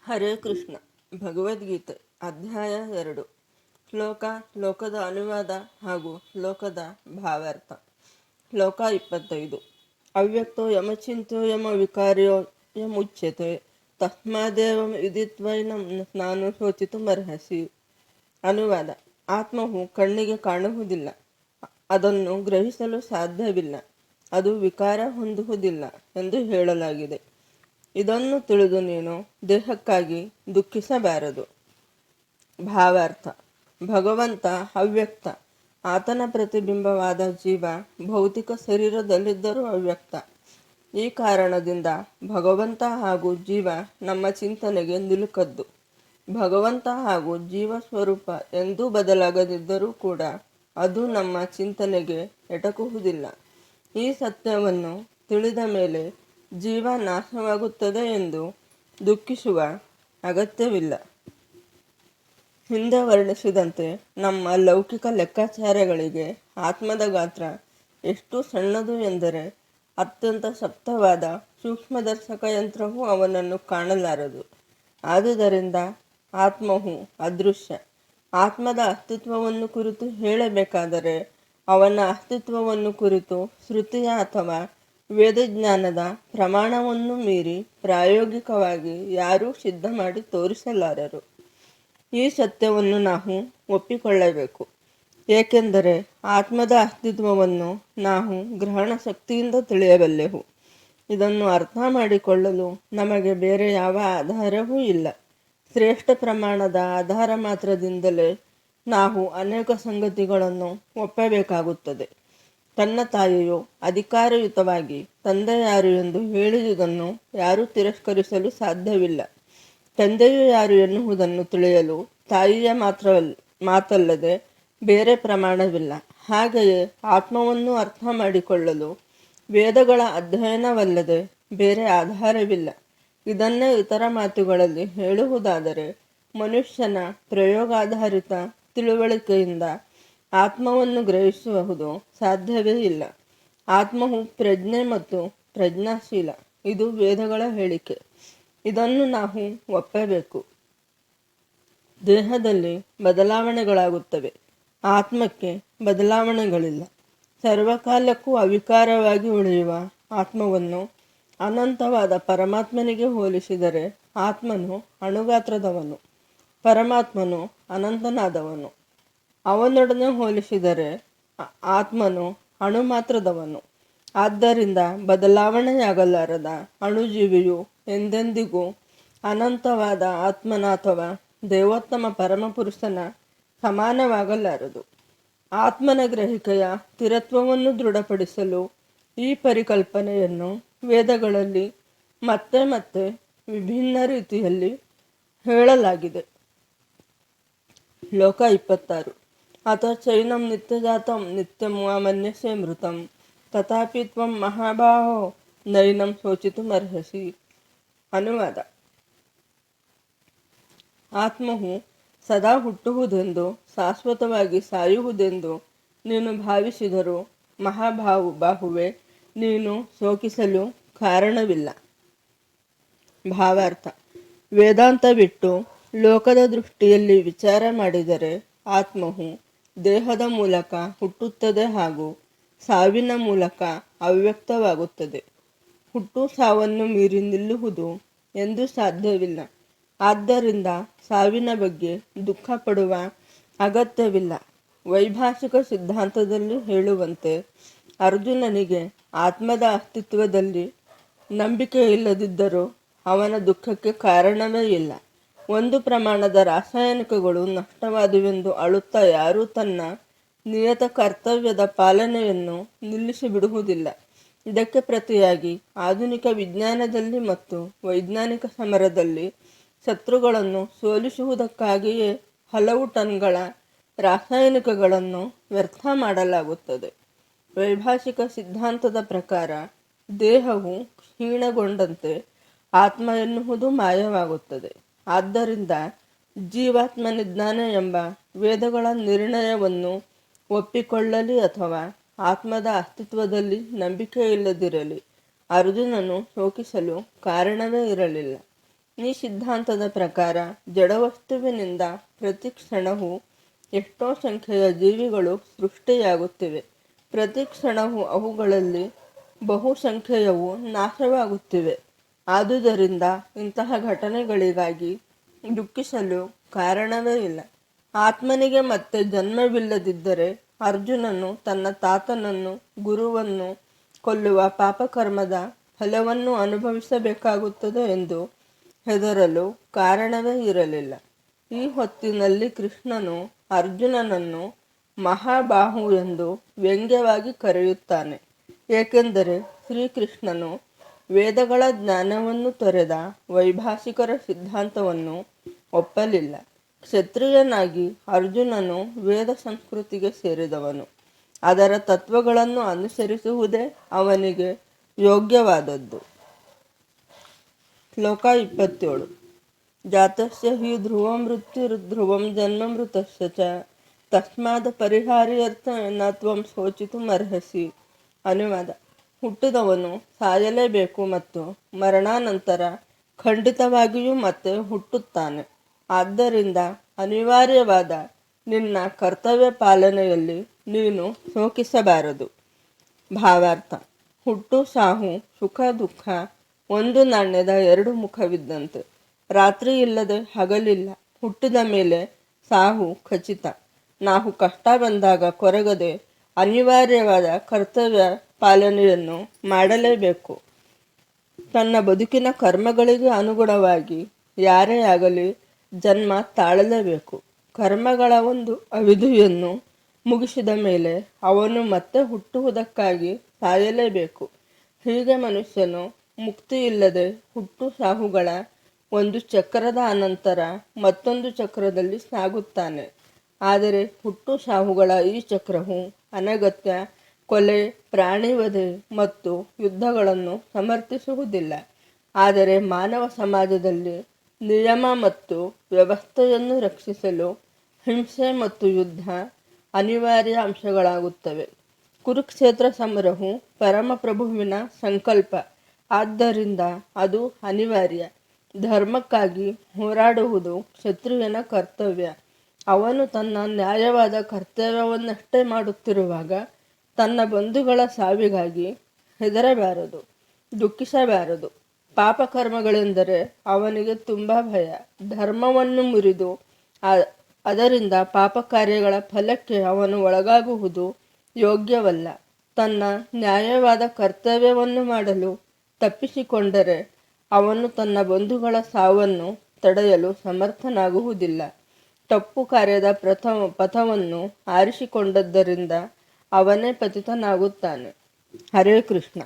ಹರೇ ಕೃಷ್ಣ. ಭಗವದ್ಗೀತೆ ಅಧ್ಯಾಯ 2. ಶ್ಲೋಕ, ಶ್ಲೋಕದ ಅನುವಾದ ಹಾಗೂ ಶ್ಲೋಕದ ಭಾವಾರ್ಥ. ಶ್ಲೋಕ 25. ಅವ್ಯಕ್ತೋ ಯಮಚಿಂತ್ಯೋ ಯಮ ವಿಕಾರ್ಯೋ ಯಮುಚ್ಯತೆ ತಸ್ಮಾದೇವ ವಿದಿತ್ವೈನಂ ನಾನು ಶೋಚಿತುಮರ್ಹಸಿ. ಅನುವಾದ: ಆತ್ಮವು ಕಣ್ಣಿಗೆ ಕಾಣುವುದಿಲ್ಲ, ಅದನ್ನು ಗ್ರಹಿಸಲು ಸಾಧ್ಯವಿಲ್ಲ, ಅದು ವಿಕಾರ ಹೊಂದುವುದಿಲ್ಲ ಎಂದು ಹೇಳಲಾಗಿದೆ. ಇದನ್ನು ತಿಳಿದು ನೀನು ದೇಹಕ್ಕಾಗಿ ದುಃಖಿಸಬಾರದು. ಭಾವಾರ್ಥ: ಭಗವಂತ ಅವ್ಯಕ್ತ. ಆತನ ಪ್ರತಿಬಿಂಬವಾದ ಜೀವ ಭೌತಿಕ ಶರೀರದಲ್ಲಿದ್ದರೂ ಅವ್ಯಕ್ತ. ಈ ಕಾರಣದಿಂದ ಭಗವಂತ ಹಾಗೂ ಜೀವ ನಮ್ಮ ಚಿಂತನೆಗೆ ನಿಲುಕದ್ದು. ಭಗವಂತ ಹಾಗೂ ಜೀವ ಸ್ವರೂಪ ಎಂದೂ ಬದಲಾಗದಿದ್ದರೂ ಕೂಡ ಅದು ನಮ್ಮ ಚಿಂತನೆಗೆ ಎಟಕುವುದಿಲ್ಲ. ಈ ಸತ್ಯವನ್ನು ತಿಳಿದ ಮೇಲೆ ಜೀವ ನಾಶವಾಗುತ್ತದೆ ಎಂದು ದುಃಖಿಸುವ ಅಗತ್ಯವಿಲ್ಲ. ಹಿಂದೆ ವರ್ಣಿಸಿದಂತೆ ನಮ್ಮ ಲೌಕಿಕ ಲೆಕ್ಕಾಚಾರಗಳಿಗೆ ಆತ್ಮದ ಗಾತ್ರ ಎಷ್ಟು ಸಣ್ಣದು ಎಂದರೆ ಅತ್ಯಂತ ಶಕ್ತವಾದ ಸೂಕ್ಷ್ಮದರ್ಶಕ ಯಂತ್ರವು ಅವನನ್ನು ಕಾಣಲಾರದು. ಆದುದರಿಂದ ಆತ್ಮವು ಅದೃಶ್ಯ. ಆತ್ಮದ ಅಸ್ತಿತ್ವವನ್ನು ಕುರಿತು ಹೇಳಬೇಕಾದರೆ ಅವನ ಅಸ್ತಿತ್ವವನ್ನು ಕುರಿತು ಶ್ರುತಿಯ ಅಥವಾ ವೇದಜ್ಞಾನದ ಪ್ರಮಾಣವನ್ನು ಮೀರಿ ಪ್ರಾಯೋಗಿಕವಾಗಿ ಯಾರೂ ಸಿದ್ಧ ಮಾಡಿ ತೋರಿಸಲಾರರು. ಈ ಸತ್ಯವನ್ನು ನಾವು ಒಪ್ಪಿಕೊಳ್ಳಬೇಕು. ಏಕೆಂದರೆ ಆತ್ಮದ ಅಸ್ತಿತ್ವವನ್ನು ನಾವು ಗ್ರಹಣ ಶಕ್ತಿಯಿಂದ ತಿಳಿಯಬಲ್ಲೆವು. ಇದನ್ನು ಅರ್ಥ ಮಾಡಿಕೊಳ್ಳಲು ನಮಗೆ ಬೇರೆ ಯಾವ ಆಧಾರವೂ ಇಲ್ಲ. ಶ್ರೇಷ್ಠ ಪ್ರಮಾಣದ ಆಧಾರ ಮಾತ್ರದಿಂದಲೇ ನಾವು ಅನೇಕ ಸಂಗತಿಗಳನ್ನು ಒಪ್ಪಬೇಕಾಗುತ್ತದೆ. ತನ್ನ ತಾಯಿಯು ಅಧಿಕಾರಯುತವಾಗಿ ತಂದೆ ಯಾರು ಎಂದು ಹೇಳಿದುದನ್ನು ಯಾರೂ ತಿರಸ್ಕರಿಸಲು ಸಾಧ್ಯವಿಲ್ಲ. ತಂದೆಯು ಯಾರು ಎನ್ನುವುದನ್ನು ತಿಳಿಯಲು ತಾಯಿಯ ಮಾತಲ್ಲದೆ ಬೇರೆ ಪ್ರಮಾಣವಿಲ್ಲ. ಹಾಗೆಯೇ ಆತ್ಮವನ್ನು ಅರ್ಥ ಮಾಡಿಕೊಳ್ಳಲು ವೇದಗಳ ಅಧ್ಯಯನವಲ್ಲದೆ ಬೇರೆ ಆಧಾರವಿಲ್ಲ. ಇದನ್ನೇ ಇತರ ಮಾತುಗಳಲ್ಲಿ ಹೇಳುವುದಾದರೆ ಮನುಷ್ಯನ ಪ್ರಯೋಗಾಧಾರಿತ ತಿಳುವಳಿಕೆಯಿಂದ ಆತ್ಮವನ್ನು ಗ್ರಹಿಸುವುದು ಸಾಧ್ಯವೇ ಇಲ್ಲ. ಆತ್ಮವು ಪ್ರಜ್ಞೆ ಮತ್ತು ಪ್ರಜ್ಞಾಶೀಲ. ಇದು ವೇದಗಳ ಹೇಳಿಕೆ. ಇದನ್ನು ನಾವು ಒಪ್ಪಬೇಕು. ದೇಹದಲ್ಲಿ ಬದಲಾವಣೆಗಳಾಗುತ್ತವೆ, ಆತ್ಮಕ್ಕೆ ಬದಲಾವಣೆಗಳಿಲ್ಲ. ಸರ್ವಕಾಲಕ್ಕೂ ಅವಿಕಾರವಾಗಿ ಉಳಿಯುವ ಆತ್ಮವನ್ನು ಅನಂತವಾದ ಪರಮಾತ್ಮನಿಗೆ ಹೋಲಿಸಿದರೆ ಆತ್ಮನು ಅಣುಗಾತ್ರದವನು, ಪರಮಾತ್ಮನು ಅನಂತನಾದವನು. ಅವನೊಡನೆ ಹೋಲಿಸಿದರೆ ಆತ್ಮನು ಅಣು ಮಾತ್ರದವನು. ಆದ್ದರಿಂದ ಬದಲಾವಣೆಯಾಗಲಾರದ ಅಣುಜೀವಿಯು ಎಂದೆಂದಿಗೂ ಅನಂತವಾದ ಆತ್ಮನ ಅಥವಾ ದೇವೋತ್ತಮ ಪರಮಪುರುಷನ ಸಮಾನವಾಗಲಾರದು. ಆತ್ಮನ ಗ್ರಹಿಕೆಯ ಸ್ಥಿರತ್ವವನ್ನು ದೃಢಪಡಿಸಲು ಈ ಪರಿಕಲ್ಪನೆಯನ್ನು ವೇದಗಳಲ್ಲಿ ಮತ್ತೆ ಮತ್ತೆ ವಿಭಿನ್ನ ರೀತಿಯಲ್ಲಿ ಹೇಳಲಾಗಿದೆ. ಶ್ಲೋಕ 26. ಅಥ ಚೈನಂ ನಿತ್ಯಜಾತಂ ನಿತ್ಯಂ ವಾ ಮನ್ಯಸೆ ಮೃತಂ ತಥಾಪಿ ತ್ವಂ ಮಹಾಬಾಹೋ ನೈನಂ ಶೋಚಿತುಮರ್ಹಸಿ. ಅನುವಾದ: ಆತ್ಮವು ಸದಾ ಹುಟ್ಟುವುದೆಂದು ಶಾಶ್ವತವಾಗಿ ಸಾಯುವುದೆಂದು ನೀನು ಭಾವಿಸಿದರೂ ಬಾಹುವೆ, ನೀನು ಶೋಕಿಸಲು ಕಾರಣವಿಲ್ಲ. ಭಾವಾರ್ಥ: ವೇದಾಂತ ಬಿಟ್ಟು ಲೋಕದ ದೃಷ್ಟಿಯಲ್ಲಿ ವಿಚಾರ ಮಾಡಿದರೆ ಆತ್ಮವು ದೇಹದ ಮೂಲಕ ಹುಟ್ಟುತ್ತದೆ ಹಾಗೂ ಸಾವಿನ ಮೂಲಕ ಅವ್ಯಕ್ತವಾಗುತ್ತದೆ. ಹುಟ್ಟು ಸಾವನ್ನು ಮೀರಿ ನಿಲ್ಲುವುದು ಎಂದೂ ಸಾಧ್ಯವಿಲ್ಲ. ಆದ್ದರಿಂದ ಸಾವಿನ ಬಗ್ಗೆ ದುಃಖ ಪಡುವ ಅಗತ್ಯವಿಲ್ಲ. ವೈಭಾಷಿಕ ಸಿದ್ಧಾಂತದಲ್ಲಿ ಹೇಳುವಂತೆ ಅರ್ಜುನನಿಗೆ ಆತ್ಮದ ಅಸ್ತಿತ್ವದಲ್ಲಿ ನಂಬಿಕೆ ಇಲ್ಲದಿದ್ದರೂ ಅವನ ದುಃಖಕ್ಕೆ ಕಾರಣವೇ ಇಲ್ಲ. ಒಂದು ಪ್ರಮಾಣದ ರಾಸಾಯನಿಕಗಳು ನಷ್ಟವಾದುವೆಂದು ಅಳುತ್ತಾ ಯಾರೂ ತನ್ನ ನಿಯತ ಕರ್ತವ್ಯದ ಪಾಲನೆಯನ್ನು ನಿಲ್ಲಿಸಿಬಿಡುವುದಿಲ್ಲ. ಇದಕ್ಕೆ ಪ್ರತಿಯಾಗಿ ಆಧುನಿಕ ವಿಜ್ಞಾನದಲ್ಲಿ ಮತ್ತು ವೈಜ್ಞಾನಿಕ ಸಮರದಲ್ಲಿ ಶತ್ರುಗಳನ್ನು ಸೋಲಿಸುವುದಕ್ಕಾಗಿಯೇ ಹಲವು ಟನ್ಗಳ ರಾಸಾಯನಿಕಗಳನ್ನು ವ್ಯರ್ಥ ಮಾಡಲಾಗುತ್ತದೆ. ವೈಭಾಷಿಕ ಸಿದ್ಧಾಂತದ ಪ್ರಕಾರ ದೇಹವು ಕ್ಷೀಣಗೊಂಡಂತೆ ಆತ್ಮ ಎನ್ನುವುದು ಮಾಯವಾಗುತ್ತದೆ. ಆದ್ದರಿಂದ ಜೀವಾತ್ಮನಿದ್ದಾನೆ ಎಂಬ ವೇದಗಳ ನಿರ್ಣಯವನ್ನು ಒಪ್ಪಿಕೊಳ್ಳಲಿ ಅಥವಾ ಆತ್ಮದ ಅಸ್ತಿತ್ವದಲ್ಲಿ ನಂಬಿಕೆ ಇಲ್ಲದಿರಲಿ, ಅರ್ಜುನನು ಶೋಕಿಸಲು ಕಾರಣವೇ ಇರಲಿಲ್ಲ. ಈ ಸಿದ್ಧಾಂತದ ಪ್ರಕಾರ ಜಡವಸ್ತುವಿನಿಂದ ಪ್ರತಿ ಕ್ಷಣವೂ ಎಷ್ಟೋ ಸಂಖ್ಯೆಯ ಜೀವಿಗಳು ಸೃಷ್ಟಿಯಾಗುತ್ತಿವೆ. ಪ್ರತಿ ಕ್ಷಣವೂ ಅವುಗಳಲ್ಲಿ ಬಹುಸಂಖ್ಯೆಯವು ನಾಶವಾಗುತ್ತಿವೆ. ಆದುದರಿಂದ ಇಂತಹ ಘಟನೆಗಳಿಗಾಗಿ ದುಃಖಿಸಲು ಕಾರಣವೇ ಇಲ್ಲ. ಆತ್ಮನಿಗೆ ಮತ್ತೆ ಜನ್ಮವಿಲ್ಲದಿದ್ದರೆ ಅರ್ಜುನನು ತನ್ನ ತಾತನನ್ನು ಗುರುವನ್ನು ಕೊಲ್ಲುವ ಪಾಪಕರ್ಮದ ಫಲವನ್ನು ಅನುಭವಿಸಬೇಕಾಗುತ್ತದೆ ಎಂದು ಹೆದರಲು ಕಾರಣವೇ ಇರಲಿಲ್ಲ. ಈ ಹೊತ್ತಿನಲ್ಲಿ ಕೃಷ್ಣನು ಅರ್ಜುನನನ್ನು ಮಹಾಬಾಹು ಎಂದು ವ್ಯಂಗ್ಯವಾಗಿ ಕರೆಯುತ್ತಾನೆ. ಏಕೆಂದರೆ ಶ್ರೀಕೃಷ್ಣನು ವೇದಗಳ ಜ್ಞಾನವನ್ನು ತೊರೆದ ವೈಭಾಷಿಕರ ಸಿದ್ಧಾಂತವನ್ನು ಒಪ್ಪಲಿಲ್ಲ. ಕ್ಷತ್ರಿಯನಾಗಿ ಅರ್ಜುನನು ವೇದ ಸಂಸ್ಕೃತಿಗೆ ಸೇರಿದವನು. ಅದರ ತತ್ವಗಳನ್ನು ಅನುಸರಿಸುವುದೇ ಅವನಿಗೆ ಯೋಗ್ಯವಾದದ್ದು. ಶ್ಲೋಕ 27. ಜಾತಸ್ಯ ಹಿ ಧ್ರುವ ಮೃತ್ಯುರ್ಧ್ರುವಂ ಜನ್ಮ ಮೃತಸ್ಯ ಚ ತಸ್ಮಾದ ಪರಿಹಾರ್ಯರ್ಥ ನ ತ್ವಂ ಶೋಚಿತುಮರ್ಹಸಿ. ಅನುವಾದ: ಹುಟ್ಟಿದವನು ಸಾಯಲೇಬೇಕು ಮತ್ತು ಮರಣಾನಂತರ ಖಂಡಿತವಾಗಿಯೂ ಮತ್ತೆ ಹುಟ್ಟುತ್ತಾನೆ. ಆದ್ದರಿಂದ ಅನಿವಾರ್ಯವಾದ ನಿನ್ನ ಕರ್ತವ್ಯ ಪಾಲನೆಯಲ್ಲಿ ನೀನು ಶೋಕಿಸಬಾರದು. ಭಾವಾರ್ಥ: ಹುಟ್ಟು ಸಾವು ಸುಖ ದುಃಖ ಒಂದು ನಾಣ್ಯದ ಎರಡು ಮುಖವಿದ್ದಂತೆ. ರಾತ್ರಿ ಇಲ್ಲದೆ ಹಗಲಿಲ್ಲ. ಹುಟ್ಟಿದ ಮೇಲೆ ಸಾವು ಖಚಿತ. ನಾವು ಕಷ್ಟ ಬಂದಾಗ ಕೊರಗದೆ ಅನಿವಾರ್ಯವಾದ ಕರ್ತವ್ಯ ಪಾಲನೆಯನ್ನು ಮಾಡಲೇಬೇಕು. ತನ್ನ ಬದುಕಿನ ಕರ್ಮಗಳಿಗೆ ಅನುಗುಣವಾಗಿ ಯಾರೇ ಆಗಲಿ ಜನ್ಮ ತಾಳಲೇಬೇಕು. ಕರ್ಮಗಳ ಒಂದು ಅವಧಿಯನ್ನು ಮುಗಿಸಿದ ಮೇಲೆ ಅವನು ಮತ್ತೆ ಹುಟ್ಟುವುದಕ್ಕಾಗಿ ಸಾಯಲೇಬೇಕು. ಹೀಗೆ ಮನುಷ್ಯನು ಮುಕ್ತಿ ಇಲ್ಲದೆ ಹುಟ್ಟು ಸಾವುಗಳ ಒಂದು ಚಕ್ರದ ಅನಂತರ ಮತ್ತೊಂದು ಚಕ್ರದಲ್ಲಿ ಸಾಗುತ್ತಾನೆ. ಆದರೆ ಹುಟ್ಟು ಸಾವುಗಳ ಈ ಚಕ್ರವು ಅನಗತ್ಯ ಕೊಲೆ, ಪ್ರಾಣಿವಧೆ ಮತ್ತು ಯುದ್ಧಗಳನ್ನು ಸಮರ್ಥಿಸುವುದಿಲ್ಲ. ಆದರೆ ಮಾನವ ಸಮಾಜದಲ್ಲಿ ನಿಯಮ ಮತ್ತು ವ್ಯವಸ್ಥೆಯನ್ನು ರಕ್ಷಿಸಲು ಹಿಂಸೆ ಮತ್ತು ಯುದ್ಧ ಅನಿವಾರ್ಯ ಅಂಶಗಳಾಗುತ್ತವೆ. ಕುರುಕ್ಷೇತ್ರ ಸಮರವು ಪರಮಪ್ರಭುವಿನ ಸಂಕಲ್ಪ. ಆದ್ದರಿಂದ ಅದು ಅನಿವಾರ್ಯ. ಧರ್ಮಕ್ಕಾಗಿ ಹೋರಾಡುವುದು ಕ್ಷತ್ರಿಯನ ಕರ್ತವ್ಯ. ಅವನು ತನ್ನ ನ್ಯಾಯವಾದ ಕರ್ತವ್ಯವನ್ನಷ್ಟೇ ಮಾಡುತ್ತಿರುವಾಗ ತನ್ನ ಬಂಧುಗಳ ಸಾವಿಗಾಗಿ ಹೆದರಬಾರದು, ದುಃಖಿಸಬಾರದು. ಪಾಪಕರ್ಮಗಳೆಂದರೆ ಅವನಿಗೆ ತುಂಬ ಭಯ. ಧರ್ಮವನ್ನು ಮುರಿದು ಅದರಿಂದ ಪಾಪ ಕಾರ್ಯಗಳ ಫಲಕ್ಕೆ ಅವನು ಒಳಗಾಗುವುದು ಯೋಗ್ಯವಲ್ಲ. ತನ್ನ ನ್ಯಾಯವಾದ ಕರ್ತವ್ಯವನ್ನು ಮಾಡಲು ತಪ್ಪಿಸಿಕೊಂಡರೆ ಅವನು ತನ್ನ ಬಂಧುಗಳ ಸಾವನ್ನು ತಡೆಯಲು ಸಮರ್ಥನಾಗುವುದಿಲ್ಲ. ತಪ್ಪು ಕಾರ್ಯದ ಪಥವನ್ನು ಆರಿಸಿಕೊಂಡದ್ದರಿಂದ ಅವನೇ ಪತಿತನಾಗುತ್ತಾನೆ. ಹರೇ ಕೃಷ್ಣ.